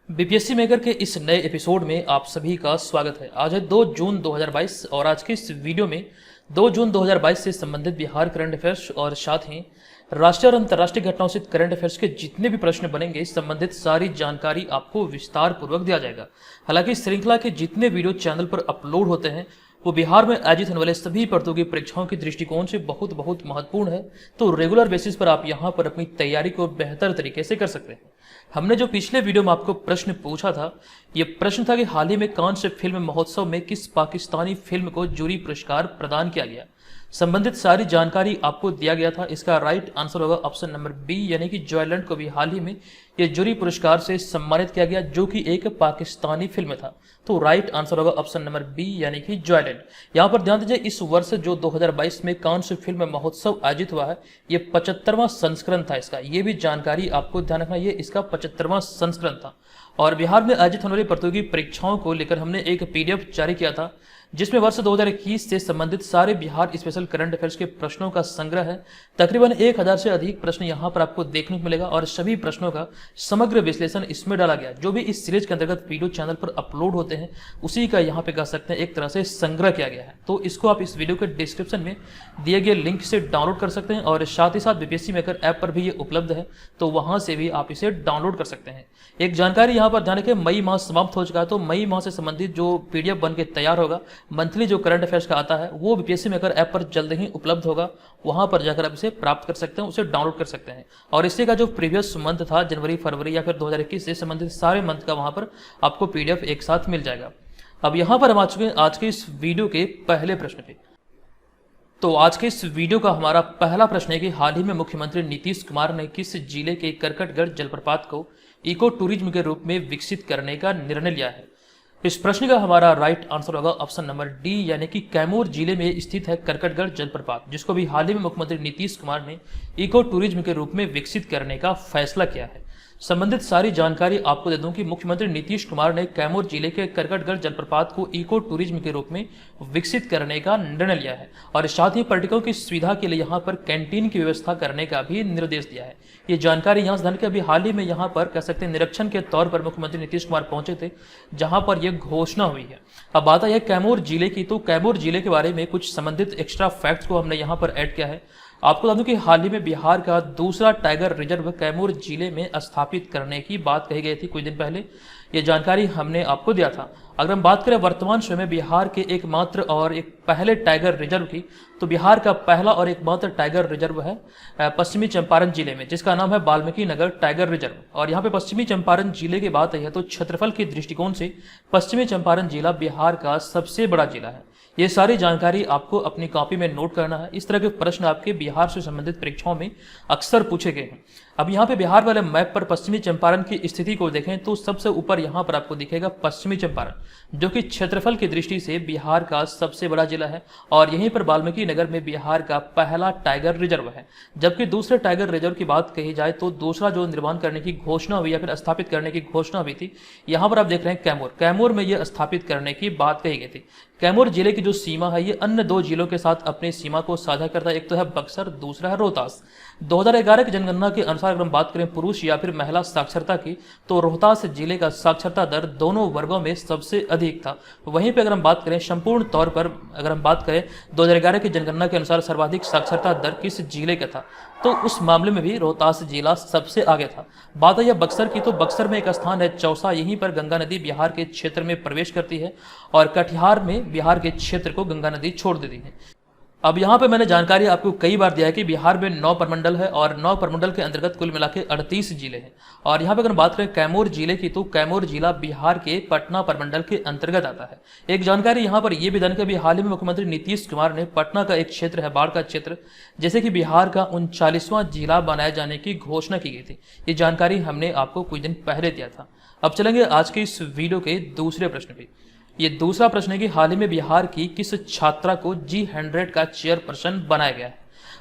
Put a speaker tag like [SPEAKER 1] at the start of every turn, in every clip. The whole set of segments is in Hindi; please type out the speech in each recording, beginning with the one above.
[SPEAKER 1] बीपीएससी मेकर के इस नए एपिसोड में आप सभी का स्वागत है। आज है 2 जून 2022 और आज के इस वीडियो में 2 जून 2022 से संबंधित बिहार करंट अफेयर्स और साथ ही राष्ट्रीय और अंतर्राष्ट्रीय घटनाओं से करंट अफेयर्स के जितने भी प्रश्न बनेंगे संबंधित सारी जानकारी आपको विस्तार पूर्वक दिया जाएगा। हालांकि इस श्रृंखला के जितने वीडियो चैनल पर अपलोड होते हैं वो बिहार में आयोजित होने वाले सभी प्रतियोगी परीक्षाओं के दृष्टिकोण से बहुत महत्वपूर्ण है, तो रेगुलर बेसिस पर आप यहाँ पर अपनी तैयारी को बेहतर तरीके से कर सकते हैं। हमने जो पिछले वीडियो में आपको प्रश्न पूछा था, ये प्रश्न था कि हाल ही में कौन से फिल्म महोत्सव में किस पाकिस्तानी फिल्म को जूरी पुरस्कार प्रदान किया गया। संबंधित सारी जानकारी आपको दिया गया था। इसका राइट आंसर होगा ऑप्शन नंबर बी, यानी कि जॉयलैंड को भी हाल ही में ये जूरी पुरस्कार से सम्मानित किया गया, जो कि एक पाकिस्तानी फिल्म था। तो राइट आंसर होगा ऑप्शन नंबर बी, यानी कि जॉयलैंड। यहाँ पर ध्यान दीजिए, इस वर्ष जो 2022 में कान से फिल्म महोत्सव आयोजित हुआ है, ये 75वां संस्करण था इसका। ये भी जानकारी आपको ध्यान रखना, ये इसका 75वां संस्करण था। और बिहार में आयोजित होने वाली प्रतियोगी परीक्षाओं को लेकर हमने एक पीडीएफ जारी किया था, जिसमें वर्ष 2021 से संबंधित सारे बिहार स्पेशल करंट अफेयर्स के प्रश्नों का संग्रह है। तकरीबन 1000 से अधिक प्रश्न यहाँ पर आपको देखने को मिलेगा और सभी प्रश्नों का समग्र विश्लेषण इसमें डाला गया। जो भी इस सीरीज के अंतर्गत वीडियो चैनल पर अपलोड होते हैं उसी का यहाँ पे कह सकते हैं एक तरह से संग्रह किया गया है। तो इसको आप इस वीडियो के डिस्क्रिप्शन में दिए गए लिंक से डाउनलोड कर सकते हैं और साथ ही साथ बीपीएससी मेकर ऐप पर भी ये उपलब्ध है, तो वहां से भी आप इसे डाउनलोड कर सकते हैं। एक जानकारी यहाँ पर ध्यान रखें, मई माह समाप्त हो चुका है, तो मई माह से संबंधित जो पीडीएफ बन के तैयार होगा मंथली जो करंट अफेयर्स का आता है, वो बीपीएससी मेकर ऐप पर जल्द ही उपलब्ध होगा। वहां पर जाकर आप इसे प्राप्त कर सकते हैं, उसे डाउनलोड कर सकते हैं। और इसी का जो प्रीवियस मंथ था, जनवरी फरवरी या फिर 2021 से संबंधित सारे मंथ का वहां पर आपको पीडीएफ एक साथ मिल जाएगा। अब यहां पर हम आ चुके हैं आज के इस वीडियो के पहले प्रश्न पे। तो आज के इस वीडियो का हमारा पहला प्रश्न है कि हाल ही में मुख्यमंत्री नीतीश कुमार ने किस जिले के करकटगढ़ जलप्रपात को इको टूरिज्म के रूप में विकसित करने का निर्णय लिया है। इस प्रश्न का हमारा राइट आंसर होगा ऑप्शन नंबर डी, यानी कि कैमूर जिले में स्थित है करकटगढ़ जलप्रपात, जिसको भी हाल ही में मुख्यमंत्री नीतीश कुमार ने इको टूरिज्म के रूप में विकसित करने का फैसला किया है। संबंधित सारी जानकारी आपको दे दूं कि मुख्यमंत्री नीतीश कुमार ने कैमूर जिले के करकटगढ़ जलप्रपात को इको टूरिज्म के रूप में विकसित करने का निर्णय लिया है और साथ ही पर्यटकों की सुविधा के लिए यहाँ पर कैंटीन की व्यवस्था करने का भी निर्देश दिया है। ये जानकारी यहाँ से ध्यान के अभी हाल ही में यहाँ पर कह सकते हैं निरीक्षण के तौर पर मुख्यमंत्री नीतीश कुमार पहुंचे थे, जहां पर यह घोषणा हुई है। अब बात है कैमूर जिले की, तो कैमूर जिले के बारे में कुछ संबंधित एक्स्ट्रा फैक्ट्स को हमने यहाँ पर ऐड किया है। आपको बता दूं कि हाल ही में बिहार का दूसरा टाइगर रिजर्व कैमूर जिले में स्थापित करने की बात कही गई थी कुछ दिन पहले। ये जानकारी हमने आपको दिया था। अगर हम बात करें वर्तमान समय में बिहार के एकमात्र और एक पहले टाइगर रिजर्व की, तो बिहार का पहला और एकमात्र टाइगर रिजर्व है पश्चिमी चंपारण जिले में, जिसका नाम है वाल्मीकि नगर टाइगर रिजर्व। और यहाँ पे पश्चिमी चंपारण जिले की बात है तो क्षेत्रफल के दृष्टिकोण से पश्चिमी चंपारण जिला बिहार का सबसे बड़ा जिला है। ये सारी जानकारी आपको अपनी कॉपी में नोट करना है। इस तरह के प्रश्न आपके बिहार से संबंधित परीक्षाओं में अक्सर पूछे गए हैं। अब यहाँ पे बिहार वाले मैप पर पश्चिमी चंपारण की स्थिति को देखें तो सबसे ऊपर यहाँ पर आपको दिखेगा पश्चिमी चंपारण, जो कि क्षेत्रफल की दृष्टि से बिहार का सबसे बड़ा जिला है और यहीं पर वाल्मीकि नगर में बिहार का पहला टाइगर रिजर्व है। जबकि दूसरे टाइगर रिजर्व की बात कही जाए तो दूसरा जो निर्माण करने की घोषणा हुई या फिर स्थापित करने की घोषणा हुई थी, यहाँ पर आप देख रहे हैं कैमूर। कैमूर में यह स्थापित करने की बात कही गई थी। कैमूर जिले की जो सीमा है ये अन्य दो जिलों के साथ अपनी सीमा को साझा करता है। एक तो है बक्सर, दूसरा है रोहतास। 2011 की जनगणना के अनुसार अगर हम बात करें पुरुष या फिर महिला साक्षरता की, तो रोहतास जिले का साक्षरता दर दोनों वर्गों में सबसे अधिक था। वहीं पे अगर हम बात करें संपूर्ण तौर पर, अगर हम बात करें 2011 की जनगणना के अनुसार सर्वाधिक साक्षरता दर किस जिले का था, तो उस मामले में भी रोहतास जिला सबसे आगे था। बात है बक्सर की, तो बक्सर में एक स्थान है चौसा, यहीं पर गंगा नदी बिहार के क्षेत्र में प्रवेश करती है और कटिहार में बिहार के क्षेत्र को गंगा नदी छोड़ देती है। अब यहाँ पे मैंने जानकारी आपको कई बार दिया है कि बिहार में 9 प्रमंडल है और 9 प्रमंडल के अंतर्गत कुल मिला के 38 जिले हैं। और यहाँ पे अगर बात करें कैमूर जिले की, तो कैमूर जिला बिहार के पटना प्रमंडल के अंतर्गत आता है। एक जानकारी यहाँ पर यह भी देने कि हाल ही में मुख्यमंत्री नीतीश कुमार ने पटना का एक क्षेत्र है, बाढ़ का क्षेत्र, जैसे कि बिहार का 39वां जिला बनाए जाने की घोषणा की गई थी। ये जानकारी हमने आपको कुछ दिन पहले दिया था। अब चलेंगे आज के इस वीडियो के दूसरे प्रश्न पे। ये दूसरा प्रश्न है कि हाल ही में बिहार की किस छात्रा को G100 का चेयरपर्सन बनाया गया है।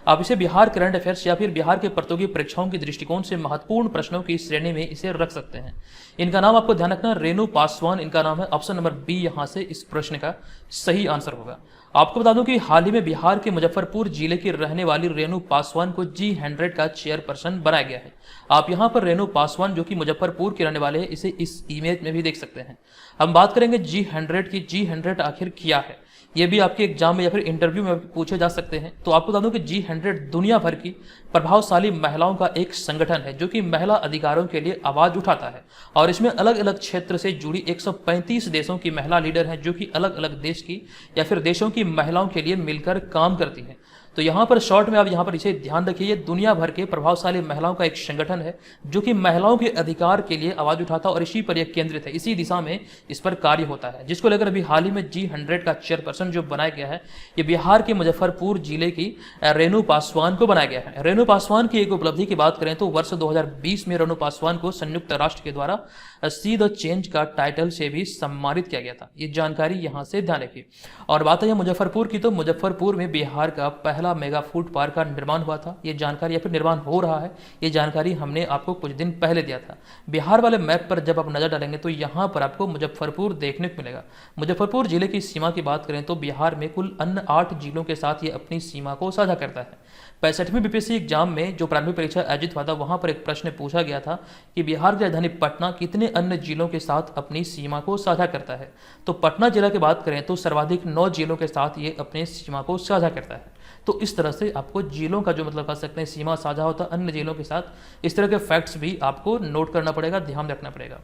[SPEAKER 1] आप इसे बिहार करंट अफेयर्स या फिर बिहार के प्रतियोगी परीक्षाओं के दृष्टिकोण से महत्वपूर्ण प्रश्नों की श्रेणी में इसे रख सकते हैं। इनका नाम आपको ध्यान रखना, रेणु पासवान इनका नाम है। ऑप्शन नंबर बी यहाँ से इस प्रश्न का सही आंसर होगा। आपको बता दूं कि हाल ही में बिहार के मुजफ्फरपुर जिले की रहने वाली रेणु पासवान को G100 का चेयरपर्सन बनाया गया है। आप यहां पर रेणु पासवान जो कि मुजफ्फरपुर के रहने वाले हैं, इसे इस इमेज में भी देख सकते हैं। हम बात करेंगे G100 की। G100 आखिर क्या है, ये भी आपके एग्जाम में या फिर इंटरव्यू में पूछे जा सकते हैं। तो आपको बता दूं कि G100 दुनिया भर की प्रभावशाली महिलाओं का एक संगठन है जो कि महिला अधिकारों के लिए आवाज उठाता है, और इसमें अलग अलग क्षेत्र से जुड़ी 135 देशों की महिला लीडर हैं जो कि अलग अलग देश की या फिर देशों की महिलाओं के लिए मिलकर काम करती हैं। तो यहाँ पर शॉर्ट में आप यहाँ पर इसे ध्यान रखिए, ये दुनिया भर के प्रभावशाली महिलाओं का एक संगठन है जो कि महिलाओं के अधिकार के लिए आवाज उठाता है, और इसी पर यह केंद्रित है, इसी दिशा में इस पर कार्य होता है, जिसको लेकर अभी हाल ही में G100 का चेयरपर्सन जो बनाया गया है, ये बिहार के मुजफ्फरपुर जिले की रेणु पासवान को बनाया गया है। रेणु पासवान की एक उपलब्धि की बात करें तो वर्ष 2020 में रेणु पासवान को संयुक्त राष्ट्र के द्वारा सी द चेंज का टाइटल से भी सम्मानित किया गया था। ये जानकारी यहाँ से ध्यान रखिए। और बात है मुजफ्फरपुर की, तो मुजफ्फरपुर में बिहार का पहला मेगा फूड पार्क का निर्माण हुआ था। ये जानकारी या फिर निर्माण हो रहा है, ये जानकारी हमने आपको कुछ दिन पहले दिया था। बिहार वाले मैप पर जब आप नजर डालेंगे तो यहाँ पर आपको मुजफ्फरपुर देखने को मिलेगा। मुजफ्फरपुर जिले की सीमा की बात करें तो बिहार में कुल अन्य 8 जिलों के साथ ये अपनी सीमा को साझा करता है। 65वीं बीपीएससी एग्जाम में जो प्रारंभिक परीक्षा आयोजित हुआ था, वहां पर एक प्रश्न पूछा गया था कि बिहार की राजधानी पटना कितने अन्य जिलों के साथ अपनी सीमा को साझा करता है। तो पटना जिला की बात करें तो सर्वाधिक 9 जिलों के साथ ये अपने सीमा को साझा करता है। तो इस तरह से आपको जिलों का जो मतलब कर सकते हैं सीमा साझा होता है अन्य जिलों के साथ, इस तरह के फैक्ट्स भी आपको नोट करना पड़ेगा, ध्यान रखना पड़ेगा।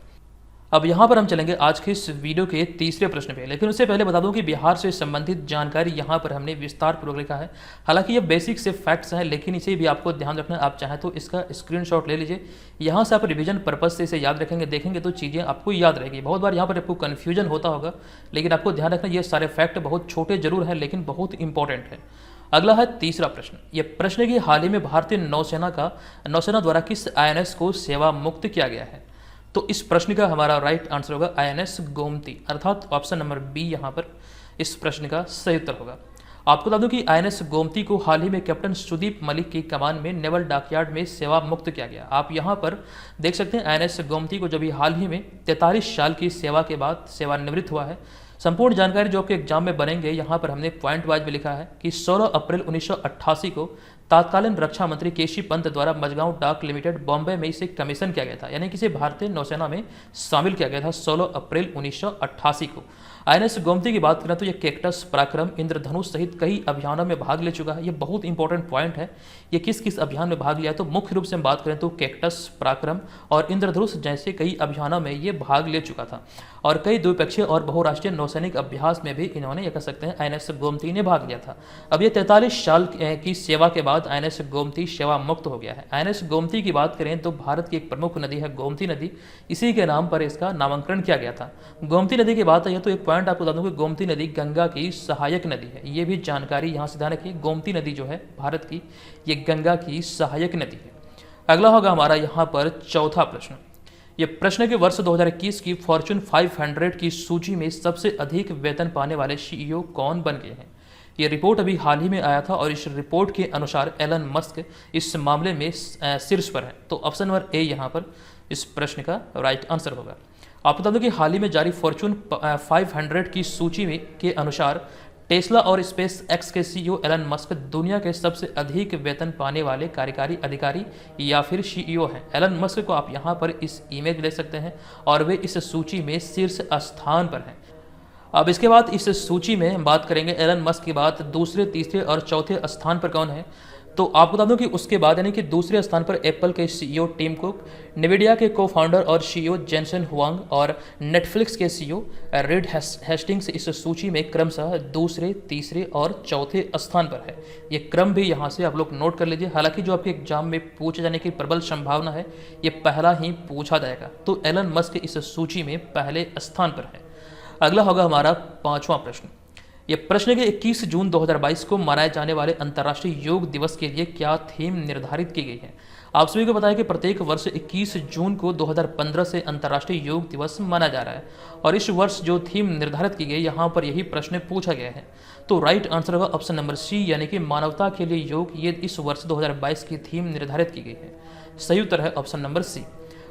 [SPEAKER 1] अब यहाँ पर हम चलेंगे आज के इस वीडियो के तीसरे प्रश्न पे, लेकिन उससे पहले बता दूं कि बिहार से संबंधित जानकारी यहाँ पर हमने विस्तार पूर्वक लिखा है। हालांकि ये बेसिक से फैक्ट्स हैं, लेकिन इसे भी आपको ध्यान रखना है। आप चाहें तो इसका स्क्रीनशॉट ले लीजिए, यहाँ से आप रिवीजन पर्पज से इसे याद रखेंगे, देखेंगे तो चीज़ें आपको याद रहेगी। बहुत बार यहाँ पर आपको कन्फ्यूजन होता होगा, लेकिन आपको ध्यान रखना ये सारे फैक्ट बहुत छोटे जरूर हैं लेकिन बहुत इंपॉर्टेंट है। अगला है तीसरा प्रश्न। यह प्रश्न है कि हाल ही में भारतीय नौसेना द्वारा किस INS को सेवा मुक्त किया गया है। तो इस प्रश्न का हमारा राइट आंसर होगा INS गोमती, अर्थात ऑप्शन नंबर बी यहाँ पर इस प्रश्न का सही उत्तर होगा। आपको बता दूं कि INS गोमती को हाल ही में कैप्टन सुदीप मलिक की कमान में नेवल डॉकयार्ड में सेवा मुक्त किया गया। आप यहाँ पर देख सकते हैं INS गोमती को जब हाल ही में 43 साल की सेवा के बाद सेवानिवृत्त हुआ है। संपूर्ण जानकारी जो आपके एग्जाम में बनेंगे, यहाँ पर हमने पॉइंट वाइज में लिखा है कि 16 अप्रैल 1988 को तत्कालीन रक्षा मंत्री केसी पंत द्वारा मझगांव डाक लिमिटेड बॉम्बे में इसे कमीशन किया गया था, यानी कि इसे भारतीय नौसेना में शामिल किया गया था 16 अप्रैल 1988 को। INS गोमती की बात करें तो यह कैक्टस, पराक्रम, इंद्रधनुष सहित कई अभियानों में भाग ले चुका है। ये बहुत इंपॉर्टेंट पॉइंट है, ये किस किस अभियान में भाग लिया है। तो मुख्य रूप से हम बात करें तो कैक्टस, पराक्रम और इंद्रधनुष जैसे कई अभियानों में ये भाग ले चुका था, और कई द्विपक्षीय और बहुराष्ट्रीय नौसैनिक अभ्यास में भी इन्होंने, यह कह सकते हैं, INS गोमती ने भाग लिया था। अब ये 43 साल की सेवा के बाद INS गोमती सेवा मुक्त हो गया है। INS गोमती की बात करें तो भारत की एक प्रमुख नदी है गोमती नदी, इसी के नाम पर इसका नामांकन किया गया था। गोमती नदी की बात है तो एक पॉइंट आपको बता दूं कि गोमती नदी गंगा की सहायक नदी है। ये भी जानकारी यहाँ से ध्यान रखिए, गोमती नदी जो है भारत की, ये गंगा की सहायक नदी है। अगला होगा हमारा यहाँ पर चौथा प्रश्न। ये प्रश्न के वर्ष 2021 की फॉर्च्यून 500 की सूची में सबसे अधिक वेतन पाने वाले CEO कौन बन गए हैं। ये रिपोर्ट अभी हाल ही में आया था, और इस रिपोर्ट के अनुसार एलन मस्क इस मामले में शीर्ष पर है। तो ऑप्शन नंबर ए यहाँ पर इस प्रश्न का राइट आंसर होगा। आप बता दो कि हाल ही में जारी फॉर्च्यून 500 की सूची में के अनुसार टेस्ला और स्पेस एक्स के CEO एलन मस्क दुनिया के सबसे अधिक वेतन पाने वाले कार्यकारी अधिकारी या फिर CEO हैं। एलन मस्क को आप यहाँ पर इस इमेज ले सकते हैं, और वे इस सूची में शीर्ष स्थान पर हैं। अब इसके बाद इस सूची में हम बात करेंगे एलन मस्क के बाद दूसरे, तीसरे और चौथे स्थान पर कौन है। तो आपको बता दूं कि उसके बाद यानी कि दूसरे स्थान पर एप्पल के CEO टिम कुक, निविडिया के को फाउंडर और CEO जेनसन हुआंग और नेटफ्लिक्स के CEO रेड हेस्टिंग्स इस सूची में क्रमशः दूसरे, तीसरे और चौथे स्थान पर है। ये क्रम भी यहाँ से आप लोग नोट कर लीजिए। हालांकि जो आपके एग्जाम में पूछे जाने की प्रबल संभावना है, ये पहला ही पूछा जाएगा। तो एलन मस्क इस सूची में पहले स्थान पर है। अगला होगा हमारा पांचवा प्रश्न। यह प्रश्न है कि 21 जून 2022 को मनाए जाने वाले अंतर्राष्ट्रीय योग दिवस के लिए क्या थीम निर्धारित की गई है। आप सभी को पता है कि प्रत्येक वर्ष 21 जून को 2015 से अंतर्राष्ट्रीय योग दिवस मनाया जा रहा है, और इस वर्ष जो थीम निर्धारित की गई, यहाँ पर यही प्रश्न पूछा गया है। तो राइट आंसर होगा ऑप्शन नंबर सी, यानी कि मानवता के लिए योग, ये इस वर्ष 2022 की थीम निर्धारित की गई है। सही उत्तर है ऑप्शन नंबर सी।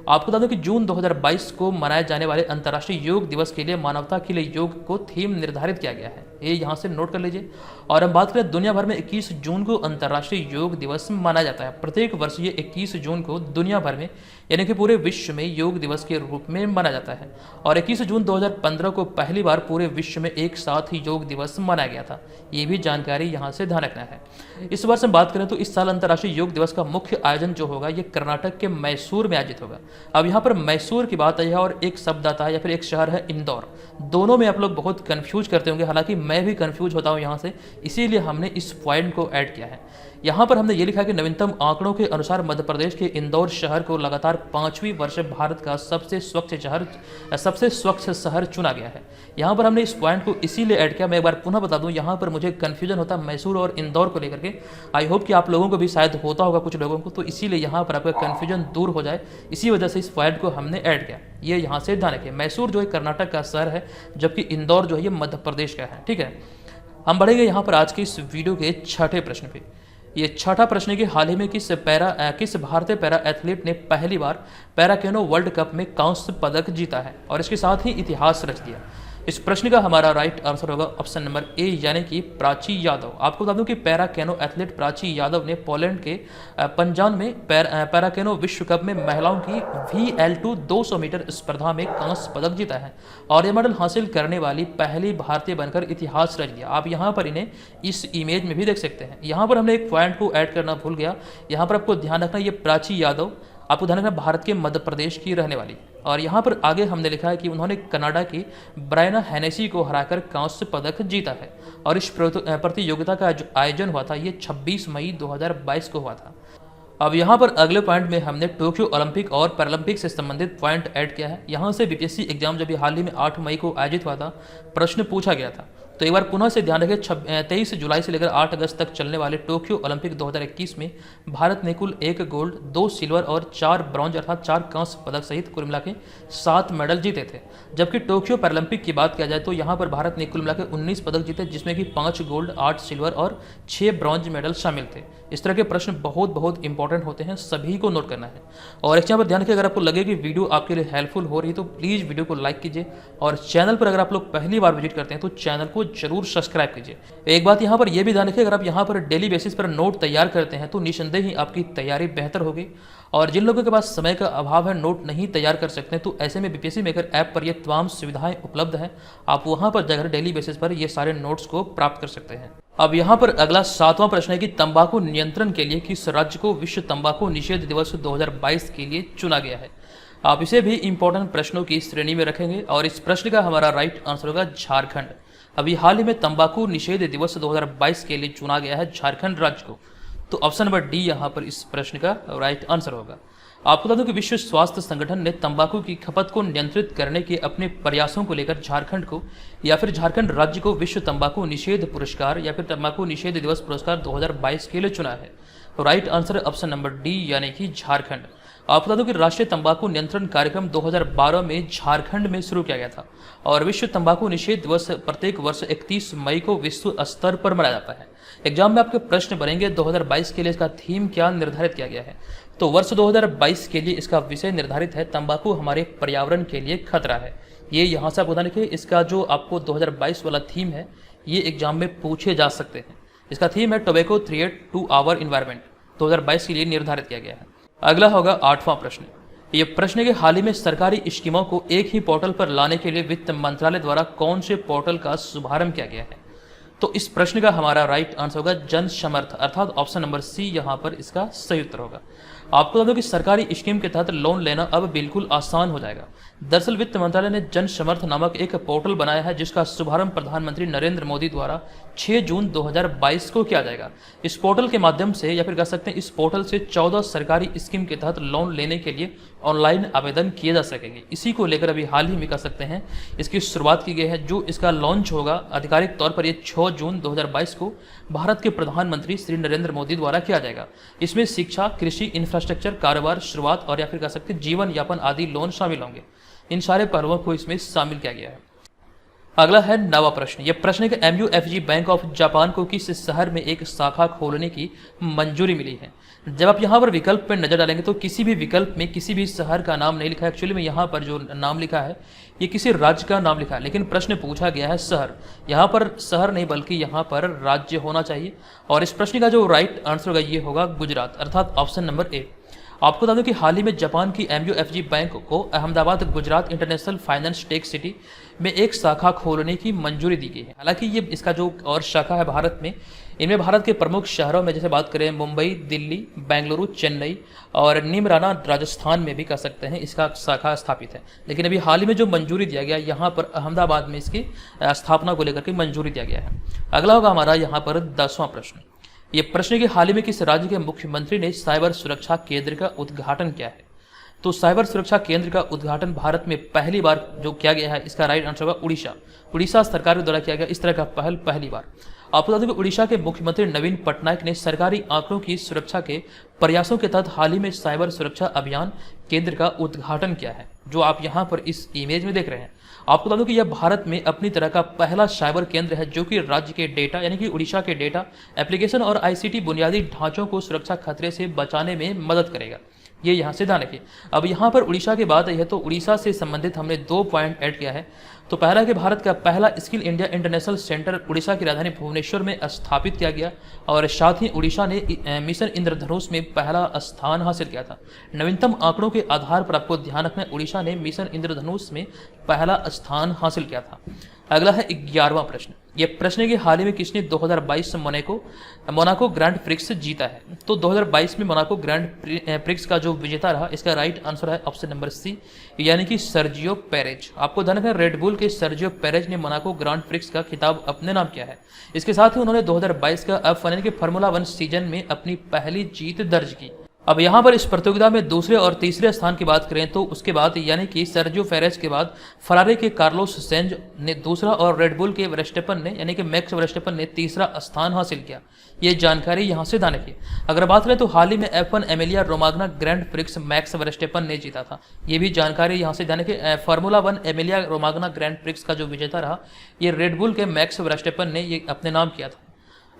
[SPEAKER 1] आपको बता दूं कि जून 2022 को मनाए जाने वाले अंतर्राष्ट्रीय योग दिवस के लिए मानवता के लिए योग को थीम निर्धारित किया गया है। ये यहाँ से नोट कर लीजिए। और हम बात करें दुनिया भर में 21 जून को अंतर्राष्ट्रीय योग दिवस मनाया जाता है। प्रत्येक वर्ष ये 21 जून को दुनिया भर में यानी कि पूरे विश्व में योग दिवस के रूप में मनाया जाता है। और 21 जून 2015 को पहली बार पूरे विश्व में एक साथ ही योग दिवस मनाया गया था। ये भी जानकारी यहाँ से ध्यान रखना है। इस वर्ष हम बात करें तो इस साल अंतर्राष्ट्रीय योग दिवस का मुख्य आयोजन जो होगा ये कर्नाटक के मैसूर में आयोजित होगा। अब यहाँ पर मैसूर की बात आई है और एक शब्द आता है या फिर एक शहर है इंदौर। दोनों में आप लोग बहुत कंफ्यूज करते होंगे, हालांकि मैं भी कंफ्यूज होता हूँ यहाँ से, इसीलिए हमने इस पॉइंट को ऐड किया है। यहाँ पर हमने ये लिखा है कि नवीनतम आंकड़ों के अनुसार मध्य प्रदेश के इंदौर शहर को लगातार 5वीं वर्ष भारत का सबसे स्वच्छ शहर चुना गया है। यहाँ पर हमने इस पॉइंट को इसीलिए ऐड किया। मैं एक बार पुनः बता दूं, यहाँ पर मुझे कन्फ्यूजन होता है मैसूर और इंदौर को लेकर के। आई होप कि आप लोगों को भी शायद होता होगा कुछ लोगों को, तो इसीलिए यहाँ पर आपका कन्फ्यूजन दूर हो जाए, इसी वजह से इस पॉइंट को हमने ऐड किया। ये यहाँ से ध्यान रखिए। मैसूर जो है कर्नाटक का शहर है, जबकि इंदौर जो है ये मध्य प्रदेश का है। ठीक है, हम बढ़ेंगे यहाँ पर आज के इस वीडियो के छठे प्रश्न पे। ये छठा प्रश्न है कि हाल ही में किस भारतीय पैरा एथलीट ने पहली बार पैरा कैनो वर्ल्ड कप में कांस्य पदक जीता है और इसके साथ ही इतिहास रच दिया। इस प्रश्न का हमारा राइट आंसर होगा ऑप्शन नंबर ए, यानी कि प्राची यादव। आपको बता दूं कि para canoe athlete Prachi Yadav ने पोलैंड के पंजान में पैरा कैनो विश्व कप में महिलाओं की VL2 200 मीटर स्पर्धा में कांस्य पदक जीता है और यह मेडल हासिल करने वाली पहली भारतीय बनकर इतिहास रच दिया। आप यहाँ पर इन्हें इस इमेज में भी देख सकते हैं। यहाँ पर हमने एक पॉइंट को ऐड करना भूल गया। यहाँ पर आपको ध्यान रखना, ये प्राची यादव आपको ध्यान रखना भारत के मध्य प्रदेश की रहने वाली। और यहाँ पर आगे हमने लिखा है कि उन्होंने कनाडा की ब्रायना हेनेसी को हराकर कांस्य पदक जीता है और इस प्रतियोगिता का जो आयोजन हुआ था ये 26 मई 2022 को हुआ था। अब यहाँ पर अगले पॉइंट में हमने टोक्यो ओलंपिक और पैरालंपिक से संबंधित पॉइंट ऐड किया है। यहाँ से बीपीएससी एग्जाम जब हाल ही में 8 मई को आयोजित हुआ था, प्रश्न पूछा गया था। तो एक बार पुनः से ध्यान रखें, 23 जुलाई से लेकर 8 अगस्त तक चलने वाले टोक्यो ओलंपिक 2021 में भारत ने कुल 1 गोल्ड, 2 सिल्वर और 4 ब्रॉन्ज अर्थात 4 कांस्य पदक सहित कुल मिला के 7 मेडल जीते थे। जबकि टोक्यो पैरालंपिक की बात किया जाए तो यहाँ पर भारत ने कुल मिला के 19 पदक जीते, जिसमें कि 5 गोल्ड, 8 सिल्वर और 6 ब्रॉन्ज मेडल शामिल थे। इस तरह के प्रश्न बहुत इंपॉर्टेंट होते हैं, सभी को नोट करना है। और एक चीज़ पर ध्यान रखिए, अगर आपको लगे कि वीडियो आपके लिए हेल्पफुल हो रही है तो प्लीज़ वीडियो को लाइक कीजिए और चैनल पर अगर आप लोग पहली बार विजिट करते हैं तो चैनल को जरूर सब्सक्राइब कीजिए। एक बात यहाँ पर यह भी ध्यान रखिए, अगर आप यहाँ पर डेली बेसिस पर नोट तैयार करते हैं तो निसंदेह ही आपकी तैयारी बेहतर होगी। और जिन लोगों के पास समय का अभाव है, नोट नहीं तैयार कर सकते, तो ऐसे में बीपीएससी मेकर ऐप पर ये तमाम सुविधाएं उपलब्ध हैं। आप वहां पर जाकर डेली बेसिस पर ये सारे नोट्स को प्राप्त कर सकते हैं। अब यहाँ पर अगला 7वां प्रश्न है कि तंबाकू नियंत्रण के लिए किस राज्य को विश्व तंबाकू निषेध दिवस 2022 के लिए चुना गया है। आप इसे भी इंपॉर्टेंट प्रश्नों की श्रेणी में रखेंगे और इस प्रश्न का हमारा राइट आंसर होगा झारखंड। अभी हाल ही में तंबाकू निषेध दिवस 2022 के लिए चुना गया है झारखंड राज्य को। तो ऑप्शन नंबर डी यहाँ पर इस प्रश्न का राइट आंसर होगा। आपको बता दूं कि विश्व स्वास्थ्य संगठन ने तंबाकू की खपत को नियंत्रित करने के अपने प्रयासों को लेकर झारखंड को या फिर झारखंड राज्य को विश्व तंबाकू निषेध पुरस्कार या फिर तंबाकू निषेध दिवस पुरस्कार 2022 के लिए चुना है। तो राइट आंसर है ऑप्शन नंबर डी, यानी कि झारखंड। आपको बता दूं कि राष्ट्रीय तंबाकू नियंत्रण कार्यक्रम 2012 में झारखंड में शुरू किया गया था और विश्व तंबाकू निषेध दिवस प्रत्येक वर्ष 31 मई को विश्व स्तर पर मनाया जाता है। एग्जाम में आपके प्रश्न बनेंगे 2022 के लिए इसका थीम क्या निर्धारित किया गया है। तो वर्ष 2022 के लिए इसका विषय निर्धारित है तंबाकू हमारे पर्यावरण के लिए खतरा है। ये यहाँ से आप बता देखिए, इसका जो आपको 2022 वाला थीम है ये एग्जाम में पूछे जा सकते हैं। इसका थीम है tobacco threat to our environment, 2022 के लिए निर्धारित किया गया है। अगला होगा 8वां प्रश्न। ये प्रश्न है कि हाल ही में सरकारी स्कीमों को एक ही पोर्टल पर लाने के लिए वित्त मंत्रालय द्वारा कौन से पोर्टल का शुभारंभ किया गया है। तो इस प्रश्न का हमारा राइट आंसर होगा जन समर्थ, अर्थात ऑप्शन नंबर सी यहाँ पर इसका सही उत्तर होगा। आपको बता दो कि सरकारी स्कीम के तहत लोन लेना अब बिल्कुल आसान हो जाएगा। दरअसल वित्त मंत्रालय ने जन समर्थ नामक एक पोर्टल बनाया है जिसका शुभारंभ प्रधानमंत्री नरेंद्र मोदी द्वारा 6 जून 2022 को किया जाएगा। इस पोर्टल के माध्यम से या फिर कह सकते हैं इस पोर्टल से 14 सरकारी स्कीम के तहत लोन लेने के लिए ऑनलाइन आवेदन किए जा सकेंगे। इसी को लेकर अभी हाल ही में कह सकते हैं इसकी शुरुआत की गई है। जो इसका लॉन्च होगा आधिकारिक तौर पर ये 6 जून 2022 को भारत के प्रधानमंत्री श्री नरेंद्र मोदी द्वारा किया जाएगा। इसमें शिक्षा, कृषि, इंफ्रास्ट्रक्चर, कारोबार शुरुआत और या फिर कह सकते हैं जीवन यापन आदि लोन शामिल होंगे। इन सारे पहलुओं को इसमें शामिल किया गया है। अगला है नवा प्रश्न। यह प्रश्न है कि MUFG बैंक ऑफ जापान को किस शहर में एक शाखा खोलने की मंजूरी मिली है। जब आप यहाँ पर विकल्प पर नजर डालेंगे तो किसी भी विकल्प में किसी भी शहर का नाम नहीं लिखा है। एक्चुअली में यहाँ पर जो नाम लिखा है ये किसी राज्य का नाम लिखा है, लेकिन प्रश्न पूछा गया है शहर। यहाँ पर शहर नहीं बल्कि यहाँ पर राज्य होना चाहिए। और इस प्रश्न का जो राइट आंसर होगा ये होगा गुजरात, अर्थात ऑप्शन नंबर ए। आपको बता दूं कि हाल ही में जापान की MUFG बैंक को Ahmedabad Gujarat international finance tech city में एक शाखा खोलने की मंजूरी दी गई है। हालांकि ये इसका जो और शाखा है भारत में, इनमें भारत के प्रमुख शहरों में जैसे बात करें मुंबई, दिल्ली, बेंगलुरु, चेन्नई और निमराना राजस्थान में भी कह सकते हैं इसका शाखा स्थापित है। लेकिन अभी हाल ही में जो मंजूरी दिया गया यहाँ पर अहमदाबाद में इसकी स्थापना को लेकर के मंजूरी दिया गया है। अगला होगा हमारा यहाँ पर 10वां प्रश्न। ये प्रश्न कि हाल ही में किस राज्य के मुख्यमंत्री ने साइबर सुरक्षा केंद्र का उद्घाटन किया है। तो साइबर सुरक्षा केंद्र का उद्घाटन भारत में पहली बार जो किया गया है, इसका राइट आंसर होगा उड़ीसा। उड़ीसा सरकार के द्वारा किया गया इस तरह का पहली बार। आपको बता दें कि उड़ीसा के मुख्यमंत्री नवीन पटनायक ने सरकारी आंकड़ों की सुरक्षा के प्रयासों के तहत हाल ही में साइबर सुरक्षा अभियान केंद्र का उद्घाटन किया है, जो आप यहाँ पर इस इमेज में देख रहे हैं। आपको बता दूं कि यह भारत में अपनी तरह का पहला साइबर केंद्र है जो कि राज्य के डेटा यानी कि उड़ीसा के डेटा, एप्लीकेशन और ICT बुनियादी ढांचों को सुरक्षा खतरे से बचाने में मदद करेगा। ये यहाँ से ध्यान रखिए। अब यहाँ पर उड़ीसा की बात है तो उड़ीसा से संबंधित हमने 2 पॉइंट ऐड किया है। तो पहला है कि भारत का पहला skill India international centre Orissa की राजधानी भुवनेश्वर में स्थापित किया गया और साथ ही उड़ीसा ने मिशन इंद्रधनुष में पहला स्थान हासिल किया था। नवीनतम आंकड़ों के आधार पर आपको ध्यान रखना है उड़ीसा ने मिशन इंद्रधनुष में पहला स्थान हासिल किया था। अगला है 11वां प्रश्न। यह प्रश्न है कि हाल ही में किसने 2022 मोनाको ग्रैंड प्रिक्स जीता है। तो 2022 में मोनाको ग्रैंड प्रिक्स का जो विजेता रहा, इसका राइट आंसर है ऑप्शन नंबर सी, यानी कि सर्जियो पेरेज। आपको ध्यान रखना रेडबुल के सर्जियो पेरेज ने मोनाको ग्रैंड प्रिक्स का खिताब अपने नाम किया है। इसके साथ ही उन्होंने 2022 का F1 यानी कि फार्मूला 1 सीजन में अपनी पहली जीत दर्ज की। अब यहाँ पर इस प्रतियोगिता में दूसरे और तीसरे स्थान की बात करें तो उसके बाद यानी कि सर्जियो पेरेज के बाद फरारी के कार्लोस सेंज ने दूसरा और रेडबुल के वर्स्टेपन ने यानी कि मैक्स वर्स्टेपन ने तीसरा स्थान हासिल किया। ये जानकारी यहाँ से दाने की। अगर बात करें तो हाल ही में F1 Emilia Romagna grand prix max Verstappen ने जीता था। ये भी जानकारी यहाँ से दाने की। Formula 1 Emilia Romagna grand prix का जो विजेता रहा ये रेडबुल के मैक्स वर्स्टेपन ने ये अपने नाम किया था।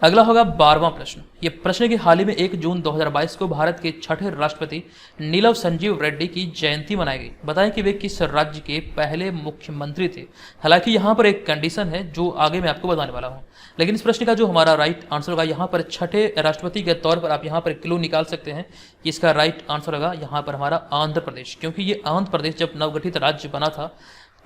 [SPEAKER 1] अगला होगा 12वां प्रश्न। ये प्रश्न कि हाल ही में 1 जून 2022 को भारत के छठे राष्ट्रपति नीलम संजीव रेड्डी की जयंती मनाई गई। बताएं कि वे किस राज्य के पहले मुख्यमंत्री थे। हालांकि यहाँ पर एक कंडीशन है जो आगे मैं आपको बताने वाला हूँ, लेकिन इस प्रश्न का जो हमारा राइट आंसर होगा यहाँ पर छठे राष्ट्रपति के तौर पर आप यहाँ पर क्लू निकाल सकते हैं कि इसका राइट आंसर होगा यहाँ पर हमारा आंध्र प्रदेश, क्योंकि ये आंध्र प्रदेश जब नवगठित राज्य बना था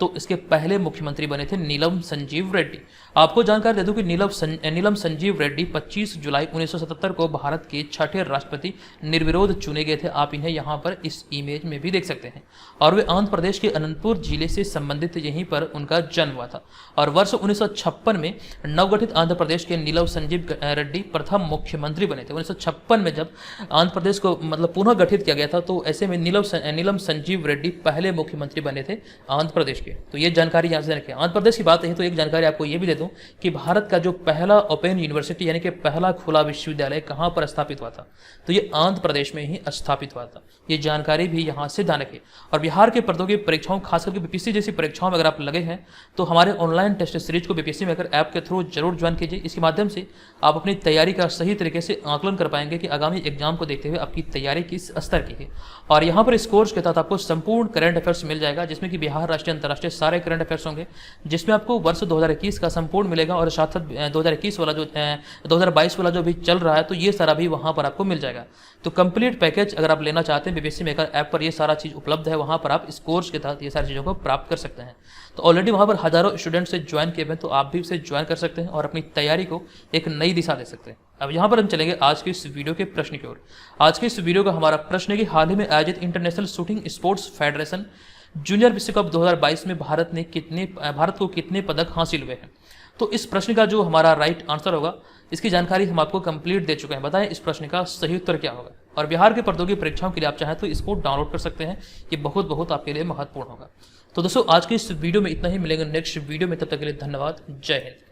[SPEAKER 1] तो इसके पहले मुख्यमंत्री बने थे नीलम संजीव रेड्डी। आपको जानकारी दे दूं कि नीलम संजीव रेड्डी 25 जुलाई 1977 को भारत के छठे राष्ट्रपति निर्विरोध चुने गए थे। आप इन्हें यहाँ पर इस इमेज में भी देख सकते हैं। और वे आंध्र प्रदेश के अनंतपुर जिले से संबंधित यहीं पर उनका जन्म हुआ था। और वर्ष 1956 में नवगठित आंध्र प्रदेश के नीलम संजीव रेड्डी प्रथम मुख्यमंत्री बने थे। 1956 में जब आंध्र प्रदेश को मतलब पुनः गठित किया गया था तो ऐसे में नीलम संजीव रेड्डी पहले मुख्यमंत्री बने थे आंध्र प्रदेश। तो ये जानकारी यहाँ से रखें। आंध्र प्रदेश की बात है तो एक जानकारी आपको ये भी दे दूं कि भारत का जो पहला ओपन यूनिवर्सिटी यानी कि पहला खुला विश्वविद्यालय कहाँ पर स्थापित हुआ था, तो ये आंध्र प्रदेश में ही स्थापित हुआ था। ये जानकारी भी यहाँ से ध्यान रखें। और बिहार के प्रतियोगी परीक्षाओं खास करके बीपीएससी जैसी परीक्षाओं में अगर आप लगे हैं तो हमारे ऑनलाइन टेस्ट सीरीज को बीपीएससी मेकर ऐप के थ्रू जरूर ज्वाइन कीजिए। इसके माध्यम से आप अपनी तैयारी का सही तरीके से आकलन कर पाएंगे कि आगामी एग्जाम को देखते हुए आपकी तैयारी किस स्तर की है। और यहाँ पर इस कोर्स के तहत आपको संपूर्ण करंट अफेयर्स मिल जाएगा, जिसमें कि बिहार, राष्ट्रीय, अंतर्राष्ट्रीय सारे करंट अफेयर्स होंगे, जिसमें आपको वर्ष 2021 का संपूर्ण मिलेगा और साथ साथ 2021 वाला जो 2022 वाला जो भी चल रहा है तो ये सारा भी वहाँ पर आपको मिल जाएगा। तो कंप्लीट पैकेज अगर आप लेना चाहते हैं बीपीएससी मेकर ऐप पर ये सारा चीज़ उपलब्ध है। वहाँ पर आप इस कोर्स के तहत ये सारी चीज़ों को प्राप्त कर सकते हैं। तो ऑलरेडी वहाँ पर हजारों स्टूडेंट्स से ज्वाइन किए हुए, तो आप भी उसे ज्वाइन कर सकते हैं और अपनी तैयारी को एक नई दिशा दे सकते हैं। अब यहाँ पर हम चलेंगे आज के इस वीडियो के प्रश्न की ओर। आज के इस वीडियो का हमारा प्रश्न है कि हाल ही में आयोजित international shooting sports federation junior विश्व कप 2022 में भारत को कितने पदक हासिल हुए हैं। तो इस प्रश्न का जो हमारा राइट आंसर होगा इसकी जानकारी हम आपको कंप्लीट दे चुके हैं। बताएं इस प्रश्न का सही उत्तर क्या होगा। और बिहार के प्रतियोगी परीक्षाओं के लिए आप चाहें तो इसको डाउनलोड कर सकते हैं, ये बहुत आपके लिए महत्वपूर्ण होगा। तो दोस्तों आज के इस वीडियो में इतना ही, मिलेंगे नेक्स्ट वीडियो में, तब तक के लिए धन्यवाद। जय हिंद।